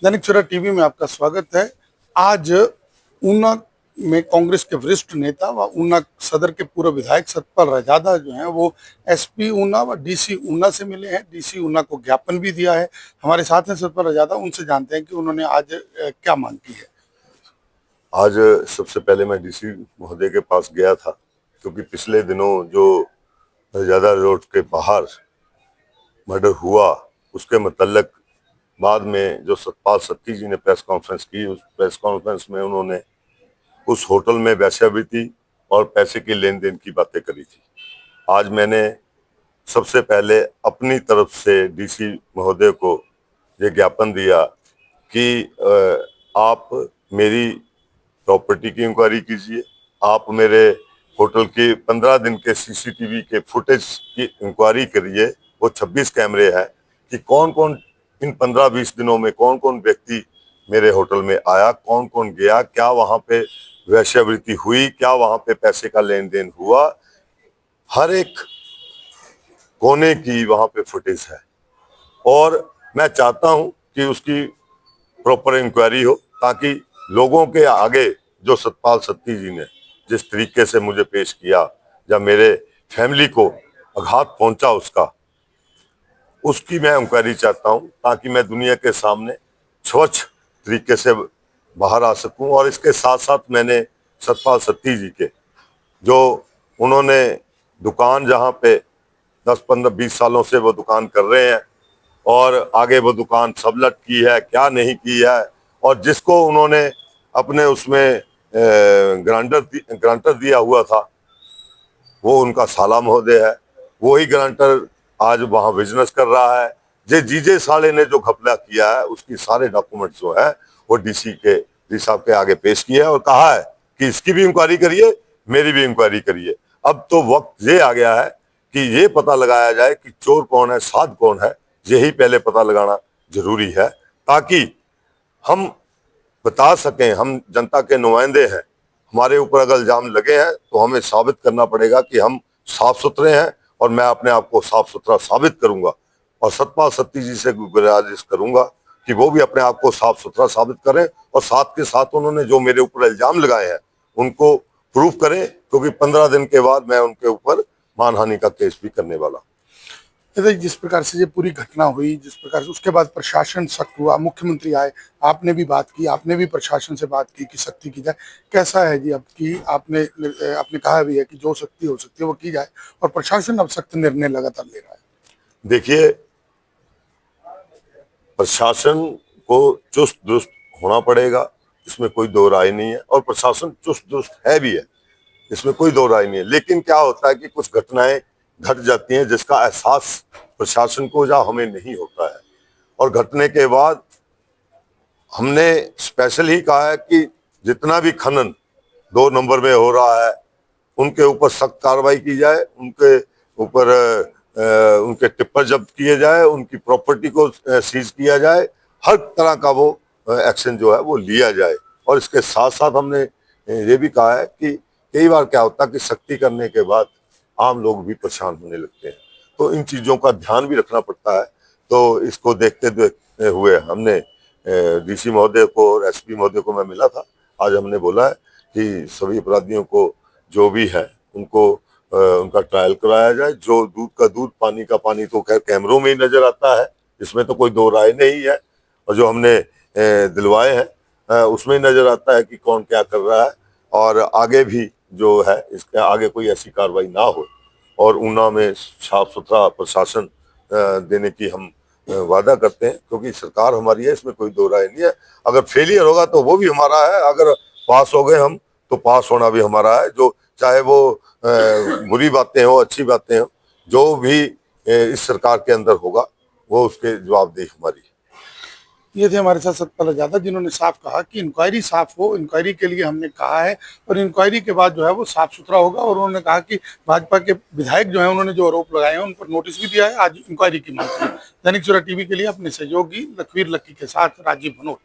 Dainik Savera TV में आपका स्वागत है। आज ऊना में कांग्रेस के वरिष्ठ नेता व ऊना सदर के पूर्व विधायक सतपाल राजदा जो हैं वो एसपी ऊना व डीसी ऊना से मिले हैं। डीसी ऊना को ज्ञापन भी दिया है। हमारे साथ हैं सतपाल राजदा, उनसे जानते हैं कि उन्होंने आज क्या मांग की है। आज सबसे पहले मैं डीसी महोदय के पास गया था, क्योंकि पिछले दिनों जो राजदा रोड के बाहर मर्डर हुआ उसके मतलब बाद में जो सतपाल सत्ती जी ने प्रेस कॉन्फ्रेंस की, उस प्रेस कॉन्फ्रेंस में उन्होंने उस होटल में वेश्यावृत्ति और पैसे की लेन देन की बातें करी थी। आज मैंने सबसे पहले अपनी तरफ से डीसी महोदय को ये ज्ञापन दिया कि आप मेरी प्रॉपर्टी की इंक्वायरी कीजिए, आप मेरे होटल के 15 दिन के सीसीटीवी के फुटेज की इंक्वायरी करिए। वो 26 कैमरे हैं कि कौन कौन इन 15-20 दिनों में कौन कौन व्यक्ति मेरे होटल में आया, कौन कौन गया, क्या वहां पे वेश्यावृत्ति हुई, क्या वहां पे पैसे का लेन देन हुआ। हर एक कोने की वहां पे फुटेज है और मैं चाहता हूं कि उसकी प्रॉपर इंक्वायरी हो, ताकि लोगों के आगे जो सतपाल सत्ती जी ने जिस तरीके से मुझे पेश किया या मेरे फैमिली को आघात पहुंचा उसकी मैं इंक्वायरी चाहता हूं, ताकि मैं दुनिया के सामने स्वच्छ तरीके से बाहर आ सकूं। और इसके साथ साथ मैंने सतपाल सत्ती जी के जो उन्होंने दुकान जहां पे 10-15-20 सालों से वो दुकान कर रहे हैं और आगे वो दुकान सबलट की है क्या नहीं की है, और जिसको उन्होंने अपने उसमें ग्रांटर दिया हुआ था वो उनका साला महोदय है। वही ग्रांटर आज वहां बिजनेस कर रहा है। जीजे साले ने जो घपला किया है उसकी सारे डॉक्यूमेंट जो है वो डी साहब के आगे पेश किया है और कहा है कि इसकी भी इंक्वायरी करिए, मेरी भी इंक्वायरी करिए। अब तो वक्त ये आ गया है कि ये पता लगाया जाए कि चोर कौन है, साध कौन है। यही पहले पता लगाना जरूरी है, ताकि हम बता सकें, हम जनता के नुमाइंदे हैं, हमारे ऊपर अगर इल्जाम लगे हैं तो हमें साबित करना पड़ेगा कि हम साफ सुथरे हैं, और मैं अपने आप को साफ सुथरा साबित करूंगा। और सतपाल सत्ती जी से गुजारिश करूंगा कि वो भी अपने आप को साफ सुथरा साबित करें, और साथ के साथ उन्होंने जो मेरे ऊपर इल्जाम लगाए हैं उनको प्रूफ करें, क्योंकि 15 दिन के बाद मैं उनके ऊपर मानहानि का केस भी करने वाला। जिस प्रकार से ये पूरी घटना हुई, जिस प्रकार से उसके बाद प्रशासन सख्त हुआ, मुख्यमंत्री आए, आपने भी बात की, आपने भी प्रशासन से बात की कि सख्ती की जाए। कैसा है जी अब की आपने कहा भी है कि जो सख्ती हो सकती है वो की जाए, और प्रशासन अब सख्त निर्णय लगातार ले रहा है। देखिए, प्रशासन को चुस्त दुरुस्त होना पड़ेगा, इसमें कोई दो राय नहीं है, और प्रशासन चुस्त दुरुस्त है भी है, इसमें कोई दो राय नहीं है। लेकिन क्या होता है कि कुछ घटनाएं घट जाती हैं जिसका एहसास प्रशासन को या हमें नहीं होता है, और घटने के बाद हमने स्पेशल ही कहा है कि जितना भी खनन 2 नंबर में हो रहा है उनके ऊपर सख्त कार्रवाई की जाए, उनके ऊपर उनके टिप्पर जब्त किए जाए, उनकी प्रॉपर्टी को सीज किया जाए, हर तरह का वो एक्शन जो है वो लिया जाए। और इसके साथ साथ हमने ये भी कहा है कि कई बार क्या होता है कि सख्ती करने के बाद आम लोग भी परेशान होने लगते हैं, तो इन चीजों का ध्यान भी रखना पड़ता है। तो इसको देखते हुए हमने डीसी महोदय को और एसपी महोदय को मैं मिला था। आज हमने बोला है कि सभी अपराधियों को जो भी है उनको उनका ट्रायल कराया जाए। जो दूध का दूध, पानी का पानी तो खैर कैमरों में ही नजर आता है, इसमें तो कोई दो राय नहीं है, और जो हमने दिलवाए हैं उसमें ही नजर आता है कि कौन क्या कर रहा है। और आगे भी जो है इसके आगे कोई ऐसी कार्रवाई ना हो, और ऊना में साफ सुथरा प्रशासन देने की हम वादा करते हैं, क्योंकि सरकार हमारी है, इसमें कोई दो राय नहीं है। अगर फेलियर होगा तो वो भी हमारा है, अगर पास हो गए हम तो पास होना भी हमारा है। जो चाहे वो बुरी बातें हो, अच्छी बातें हो, जो भी इस सरकार के अंदर होगा वो उसके जवाबदेही हमारी। ये थे हमारे साथ सतपाल राजदा, जिन्होंने साफ कहा कि इंक्वायरी साफ हो, इंक्वायरी के लिए हमने कहा है, और इंक्वायरी के बाद जो है वो साफ सुथरा होगा। और उन्होंने कहा कि भाजपा के विधायक जो है उन्होंने जो आरोप लगाए हैं उन पर नोटिस भी दिया है, आज इंक्वायरी की मांग की। दैनिक सवेरा टीवी के लिए अपने सहयोगी लखवीर लक्की के साथ राजीव भनोट।